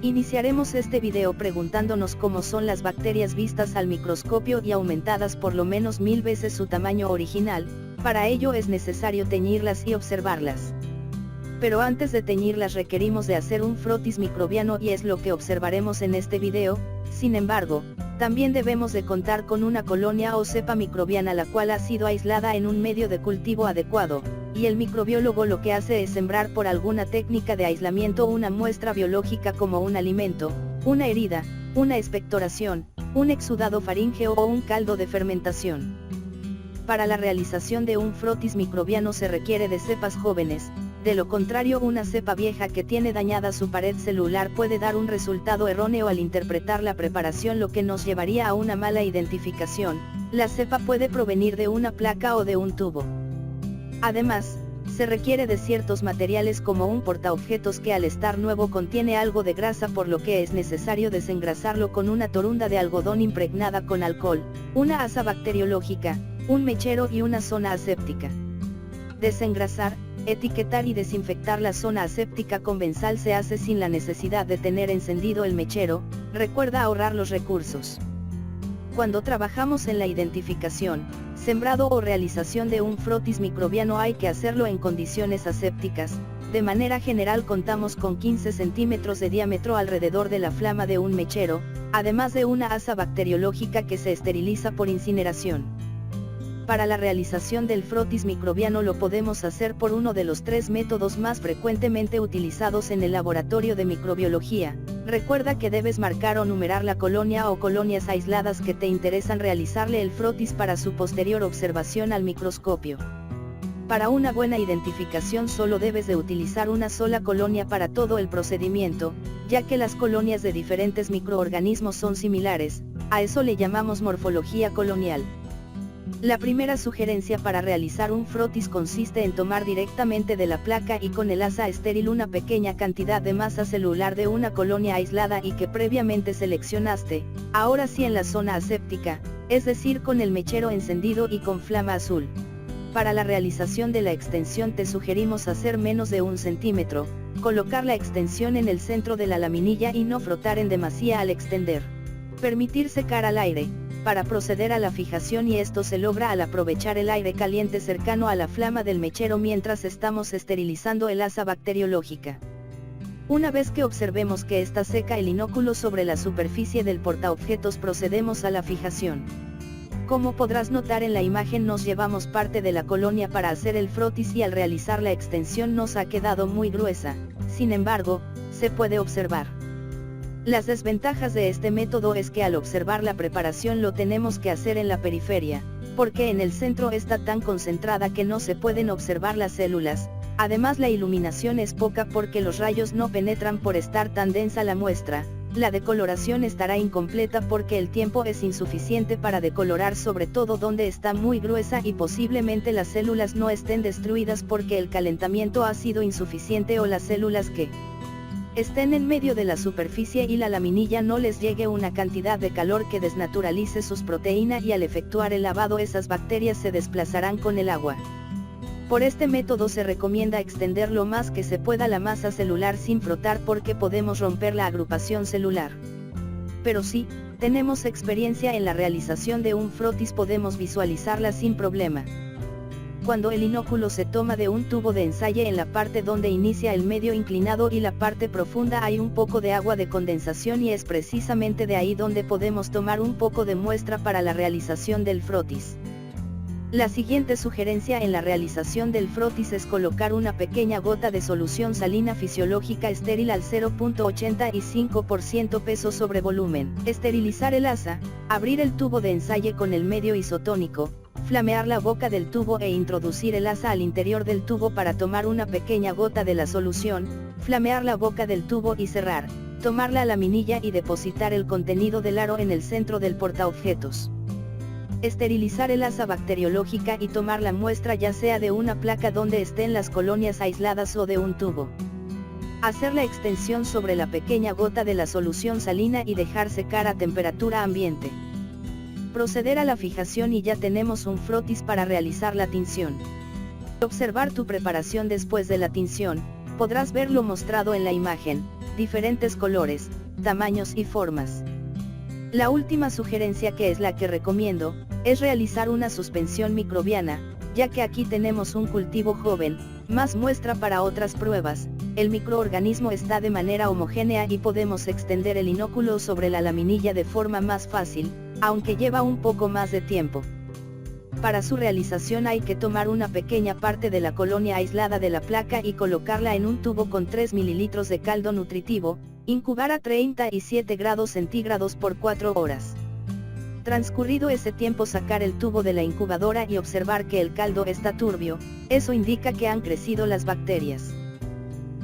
Iniciaremos este video preguntándonos cómo son las bacterias vistas al microscopio y aumentadas por lo menos 1000 veces su tamaño original. Para ello es necesario teñirlas y observarlas. Pero antes de teñirlas requerimos de hacer un frotis microbiano y es lo que observaremos en este video. Sin embargo, también debemos de contar con una colonia o cepa microbiana la cual ha sido aislada en un medio de cultivo adecuado, y el microbiólogo lo que hace es sembrar por alguna técnica de aislamiento una muestra biológica como un alimento, una herida, una expectoración, un exudado faríngeo o un caldo de fermentación. Para la realización de un frotis microbiano se requiere de cepas jóvenes. De lo contrario, una cepa vieja que tiene dañada su pared celular puede dar un resultado erróneo al interpretar la preparación, lo que nos llevaría a una mala identificación. La cepa puede provenir de una placa o de un tubo. Además, se requiere de ciertos materiales como un portaobjetos que al estar nuevo contiene algo de grasa, por lo que es necesario desengrasarlo con una torunda de algodón impregnada con alcohol, una asa bacteriológica, un mechero y una zona aséptica. Desengrasar, etiquetar y desinfectar la zona aséptica con benzal se hace sin la necesidad de tener encendido el mechero. Recuerda ahorrar los recursos. Cuando trabajamos en la identificación, sembrado o realización de un frotis microbiano hay que hacerlo en condiciones asépticas. De manera general contamos con 15 centímetros de diámetro alrededor de la flama de un mechero, además de una asa bacteriológica que se esteriliza por incineración. Para la realización del frotis microbiano lo podemos hacer por uno de los 3 métodos más frecuentemente utilizados en el laboratorio de microbiología. Recuerda que debes marcar o numerar la colonia o colonias aisladas que te interesan realizarle el frotis para su posterior observación al microscopio. Para una buena identificación solo debes de utilizar una sola colonia para todo el procedimiento, ya que las colonias de diferentes microorganismos son similares. A eso le llamamos morfología colonial. La primera sugerencia para realizar un frotis consiste en tomar directamente de la placa y con el asa estéril una pequeña cantidad de masa celular de una colonia aislada y que previamente seleccionaste, ahora sí en la zona aséptica, es decir con el mechero encendido y con flama azul. Para la realización de la extensión te sugerimos hacer menos de 1 centímetro, colocar la extensión en el centro de la laminilla y no frotar en demasía al extender. Permitir secar al aire. Para proceder a la fijación, y esto se logra al aprovechar el aire caliente cercano a la flama del mechero mientras estamos esterilizando el asa bacteriológica. Una vez que observemos que está seca el inóculo sobre la superficie del portaobjetos, procedemos a la fijación. Como podrás notar en la imagen, nos llevamos parte de la colonia para hacer el frotis y al realizar la extensión nos ha quedado muy gruesa. Sin embargo, se puede observar. Las desventajas de este método es que al observar la preparación lo tenemos que hacer en la periferia, porque en el centro está tan concentrada que no se pueden observar las células. Además la iluminación es poca porque los rayos no penetran por estar tan densa la muestra. La decoloración estará incompleta porque el tiempo es insuficiente para decolorar, sobre todo donde está muy gruesa, y posiblemente las células no estén destruidas porque el calentamiento ha sido insuficiente o las células que estén en medio de la superficie y la laminilla no les llegue una cantidad de calor que desnaturalice sus proteínas, y al efectuar el lavado esas bacterias se desplazarán con el agua. Por este método se recomienda extender lo más que se pueda la masa celular sin frotar porque podemos romper la agrupación celular. Pero si tenemos experiencia en la realización de un frotis podemos visualizarla sin problema. Cuando el inóculo se toma de un tubo de ensayo, en la parte donde inicia el medio inclinado y la parte profunda hay un poco de agua de condensación, y es precisamente de ahí donde podemos tomar un poco de muestra para la realización del frotis. La siguiente sugerencia en la realización del frotis es colocar una pequeña gota de solución salina fisiológica estéril al 0.85% peso sobre volumen. Esterilizar el asa, abrir el tubo de ensayo con el medio isotónico, flamear la boca del tubo e introducir el asa al interior del tubo para tomar una pequeña gota de la solución, flamear la boca del tubo y cerrar, tomar la laminilla y depositar el contenido del aro en el centro del portaobjetos. Esterilizar el asa bacteriológica y tomar la muestra ya sea de una placa donde estén las colonias aisladas o de un tubo. Hacer la extensión sobre la pequeña gota de la solución salina y dejar secar a temperatura ambiente. Proceder a la fijación y ya tenemos un frotis para realizar la tinción. Observar tu preparación después de la tinción, podrás ver lo mostrado en la imagen. diferentes colores, tamaños y formas. La última sugerencia, que es la que recomiendo, es realizar una suspensión microbiana, ya que aquí tenemos un cultivo joven, más muestra para otras pruebas. El microorganismo está de manera homogénea y podemos extender el inóculo sobre la laminilla de forma más fácil, aunque lleva un poco más de tiempo. Para su realización hay que tomar una pequeña parte de la colonia aislada de la placa y colocarla en un tubo con 3 ml de caldo nutritivo, incubar a 37 grados centígrados por 4 horas. Transcurrido ese tiempo, sacar el tubo de la incubadora y observar que el caldo está turbio, eso indica que han crecido las bacterias.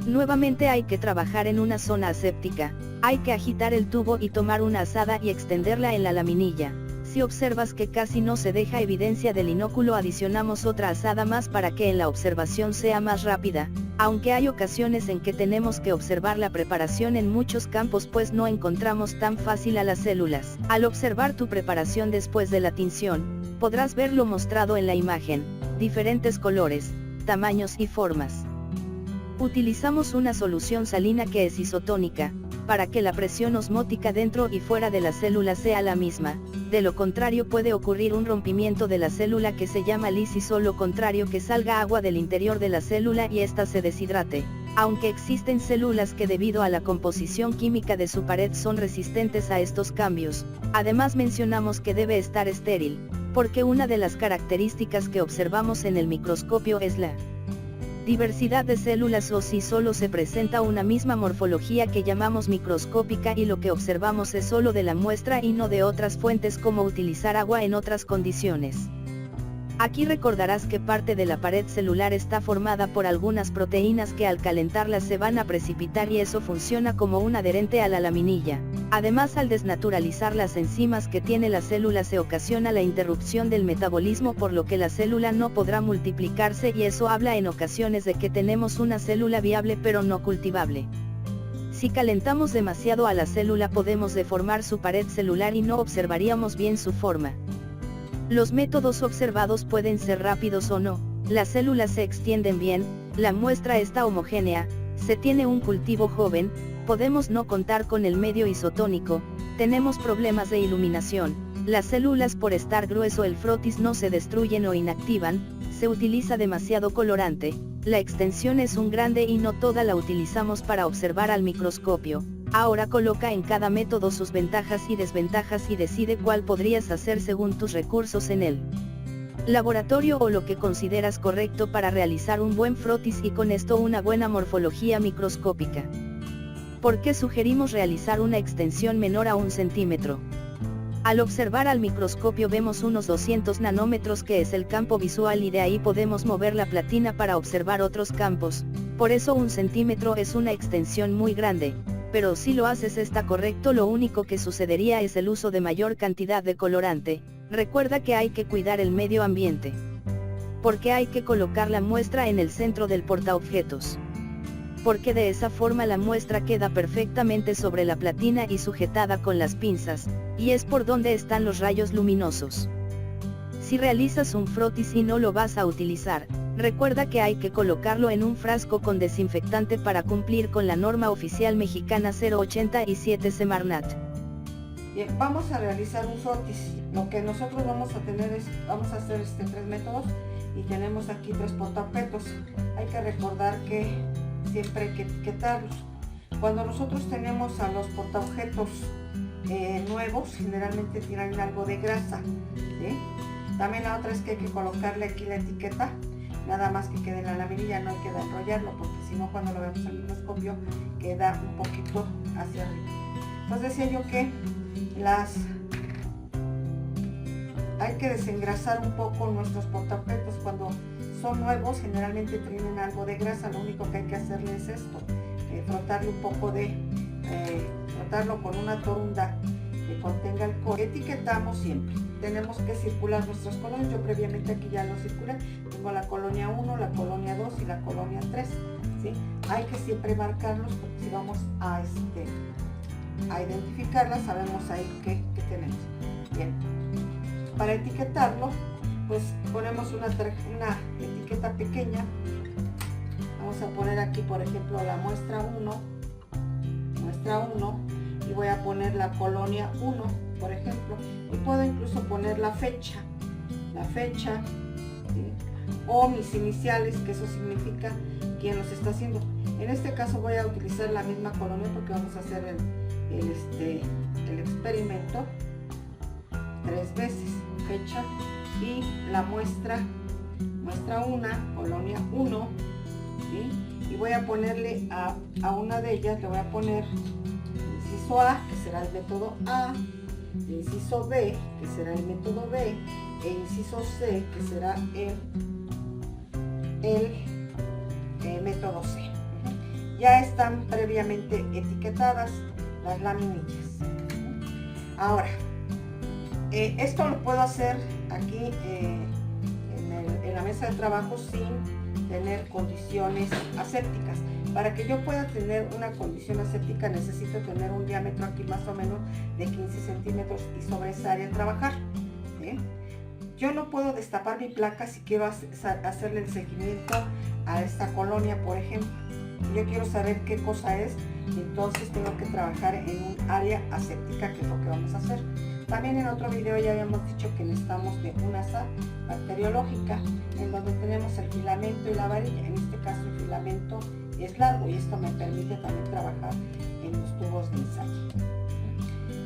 Nuevamente hay que trabajar en una zona aséptica, hay que agitar el tubo y tomar una azada y extenderla en la laminilla. Si observas que casi no se deja evidencia del inóculo, adicionamos otra azada más para que en la observación sea más rápida, aunque hay ocasiones en que tenemos que observar la preparación en muchos campos pues no encontramos tan fácil a las células. Al observar tu preparación después de la tinción, podrás ver lo mostrado en la imagen, diferentes colores, tamaños y formas. Utilizamos una solución salina que es isotónica, para que la presión osmótica dentro y fuera de la célula sea la misma, de lo contrario puede ocurrir un rompimiento de la célula que se llama lisis, o lo contrario, que salga agua del interior de la célula y ésta se deshidrate. Aunque existen células que debido a la composición química de su pared son resistentes a estos cambios, además mencionamos que debe estar estéril, porque una de las características que observamos en el microscopio es la diversidad de células, o si solo se presenta una misma morfología que llamamos microscópica y lo que observamos es solo de la muestra y no de otras fuentes, como utilizar agua en otras condiciones. Aquí recordarás que parte de la pared celular está formada por algunas proteínas que al calentarlas se van a precipitar y eso funciona como un adherente a la laminilla. Además, al desnaturalizar las enzimas que tiene la célula se ocasiona la interrupción del metabolismo, por lo que la célula no podrá multiplicarse y eso habla en ocasiones de que tenemos una célula viable pero no cultivable. Si calentamos demasiado a la célula podemos deformar su pared celular y no observaríamos bien su forma. Los métodos observados pueden ser rápidos o no, las células se extienden bien, la muestra está homogénea, se tiene un cultivo joven, podemos no contar con el medio isotónico, tenemos problemas de iluminación, las células por estar grueso el frotis no se destruyen o inactivan, se utiliza demasiado colorante, la extensión es un grande y no toda la utilizamos para observar al microscopio. Ahora coloca en cada método sus ventajas y desventajas y decide cuál podrías hacer según tus recursos en el laboratorio o lo que consideras correcto para realizar un buen frotis y con esto una buena morfología microscópica. ¿Por qué sugerimos realizar una extensión menor a 1 centímetro? Al observar al microscopio vemos unos 200 nanómetros que es el campo visual y de ahí podemos mover la platina para observar otros campos, por eso 1 centímetro es una extensión muy grande. Pero si lo haces está correcto, lo único que sucedería es el uso de mayor cantidad de colorante. Recuerda que hay que cuidar el medio ambiente. Porque hay que colocar la muestra en el centro del portaobjetos. Porque de esa forma la muestra queda perfectamente sobre la platina y sujetada con las pinzas, y es por donde están los rayos luminosos. Si realizas un frotis y no lo vas a utilizar, recuerda que hay que colocarlo en un frasco con desinfectante para cumplir con la norma oficial mexicana 087 Semarnat. Bien, vamos a realizar un frotis. Lo que nosotros vamos a hacer 3 métodos y tenemos aquí 3 portaobjetos. Hay que recordar que siempre hay que etiquetarlos. Cuando nosotros tenemos a los portaobjetos nuevos, generalmente tienen algo de grasa, ¿sí? También la otra es que hay que colocarle aquí la etiqueta, nada más que quede en la laminilla, no hay que enrollarlo porque si no cuando lo vemos al microscopio queda un poquito hacia arriba. Entonces decía yo que hay que desengrasar un poco nuestros portaobjetos. Cuando son nuevos generalmente tienen algo de grasa, lo único que hay que hacerle es esto, frotarle un poco frotarlo con una torunda que contenga alcohol. Etiquetamos siempre, tenemos que circular nuestros colonias. Yo previamente aquí ya lo circulé, tengo la colonia 1, la colonia 2 y la colonia 3, ¿sí? Hay que siempre marcarlos porque si vamos a identificarlas sabemos ahí qué tenemos. Bien, para etiquetarlo pues ponemos una etiqueta pequeña. Vamos a poner aquí por ejemplo la muestra 1 muestra 1 y voy a poner la colonia 1, por ejemplo, y puedo incluso poner la fecha, ¿sí? O mis iniciales, que eso significa quién los está haciendo. En este caso voy a utilizar la misma colonia porque vamos a hacer el experimento 3 veces, fecha y la muestra 1, colonia 1, ¿sí? Y voy a ponerle a una de ellas, le voy a poner inciso A, que será el método A, inciso B, que será el método B, e inciso C, que será el método C. Ya están previamente etiquetadas las laminillas. Ahora, esto lo puedo hacer aquí en la mesa de trabajo sin tener condiciones asépticas. Para que yo pueda tener una condición aséptica necesito tener un diámetro aquí más o menos de 15 centímetros y sobre esa área trabajar, ¿sí? Yo no puedo destapar mi placa si quiero hacerle el seguimiento a esta colonia, por ejemplo. Yo quiero saber qué cosa es, entonces tengo que trabajar en un área aséptica, que es lo que vamos a hacer. También en otro video ya habíamos dicho que necesitamos de una asa bacteriológica en donde tenemos el filamento y la varilla. En este caso el filamento es largo y esto me permite también trabajar en los tubos de ensayo.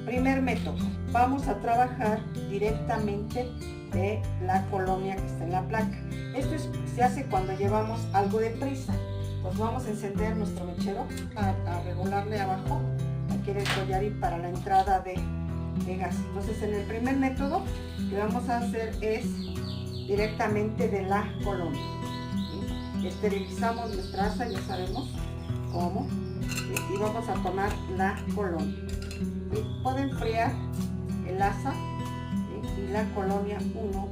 Primer método, vamos a trabajar directamente de la colonia que está en la placa. Esto se hace cuando llevamos algo de prisa. Pues vamos a encender nuestro mechero a regularle abajo, aquí en el collarín para la entrada de gas. Entonces en el primer método que vamos a hacer es directamente de la colonia, ¿sí? Esterilizamos nuestra asa, ya sabemos cómo, y vamos a tomar la colonia. ¿Sí? Puedo enfriar el asa, ¿sí? Y la colonia 1.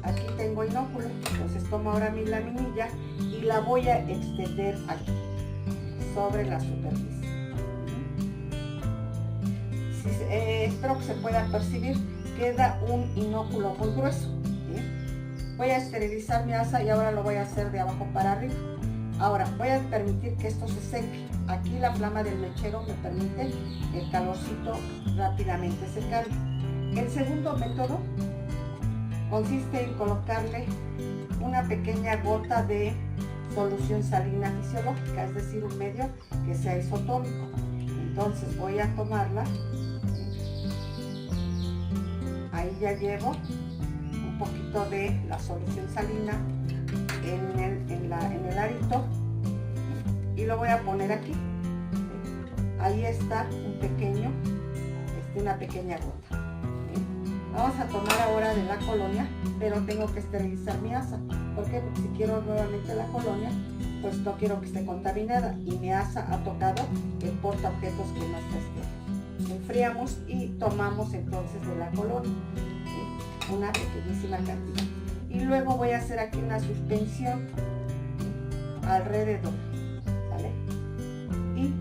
Aquí tengo inóculo, entonces tomo ahora mi laminilla y la voy a extender aquí sobre la superficie. Espero que se pueda percibir, queda un inóculo muy grueso, ¿sí? Voy a esterilizar mi asa y ahora lo voy a hacer de abajo para arriba. Ahora voy a permitir que esto se seque. Aquí la flama del mechero me permite el calorcito rápidamente secar. El segundo método consiste en colocarle una pequeña gota de solución salina fisiológica, es decir, un medio que sea isotónico. Entonces voy a tomarla, ahí ya llevo un poquito de la solución salina en el arito y lo voy a poner aquí. Ahí está una pequeña gota. Vamos a tomar ahora de la colonia, pero tengo que esterilizar mi asa. ¿Por qué? Porque si quiero nuevamente la colonia, pues no quiero que esté contaminada y mi asa ha tocado el portaobjetos que no está estéril. Enfriamos y tomamos entonces de la colonia, ¿sí? Una pequeñísima cantidad. Y luego voy a hacer aquí una suspensión, ¿sí? Alrededor, ¿vale? Y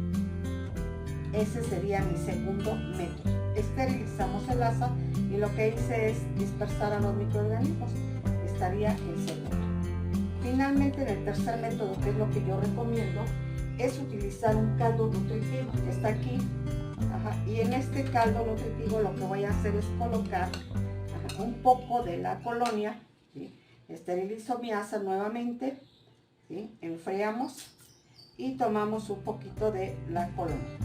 ese sería mi segundo método. Esterilizamos el asa y lo que hice es dispersar a los microorganismos. Estaría el segundo. Finalmente, en el tercer método, que es lo que yo recomiendo, es utilizar un caldo nutritivo que está aquí. Y en este caldo nutritivo lo que voy a hacer es colocar un poco de la colonia, ¿sí? Esterilizo mi asa nuevamente, ¿sí? Enfriamos y tomamos un poquito de la colonia.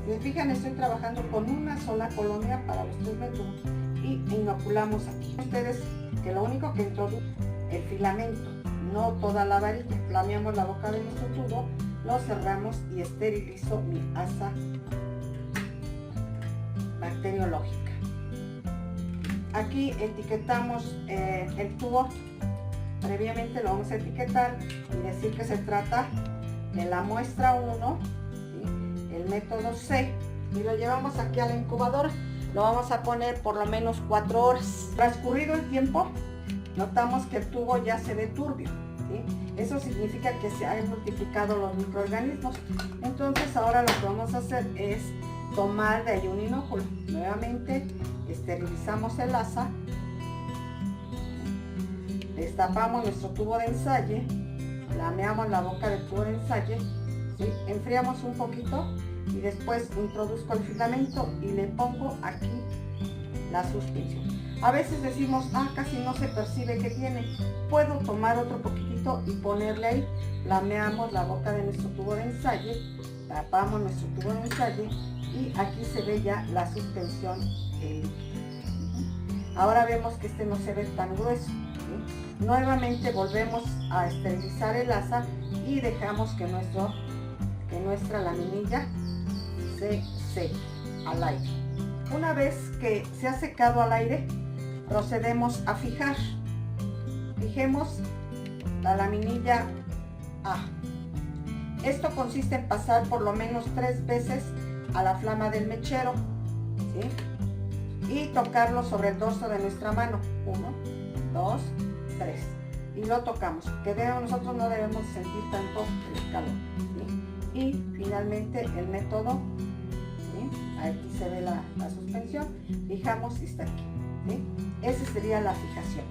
Si se fijan, estoy trabajando con una sola colonia para los 3 métodos y inoculamos aquí. Ustedes que lo único que introduce el filamento, no toda la varilla. Flameamos la boca de nuestro tubo, lo cerramos y esterilizo mi asa bacteriológica. Aquí etiquetamos el tubo. Previamente lo vamos a etiquetar y decir que se trata de la muestra 1, ¿sí? El método C, y lo llevamos aquí a la incubadora. Lo vamos a poner por lo menos 4 horas. Transcurrido el tiempo, notamos que el tubo ya se ve turbio, ¿sí? Eso significa que se han multiplicado los microorganismos. Entonces ahora lo que vamos a hacer es tomar de ahí un inóculo. Nuevamente esterilizamos el asa, Destapamos nuestro tubo de ensayo, lameamos la boca del tubo de ensayo, ¿sí? Enfriamos un poquito y después introduzco el filamento y le pongo aquí la suspensión. A veces decimos, casi no se percibe que tiene. Puedo tomar otro poquitito y ponerle ahí. Lameamos la boca de nuestro tubo de ensayo, tapamos nuestro tubo de ensayo y aquí se ve ya la suspensión del líquido. Ahora vemos que este no se ve tan grueso, ¿sí? Nuevamente volvemos a esterilizar el asa y dejamos que nuestra laminilla se seque al aire. Una vez que se ha secado al aire, procedemos a fijar. Fijemos la laminilla A. Esto consiste en pasar por lo menos 3 veces a la flama del mechero, ¿sí? Y tocarlo sobre el dorso de nuestra mano. 1, 2, 3. Y lo tocamos, que nosotros no debemos sentir tanto el calor, ¿sí? Y finalmente el método, ¿sí? Aquí se ve la suspensión, fijamos y está aquí, ¿sí? Esa sería la fijación.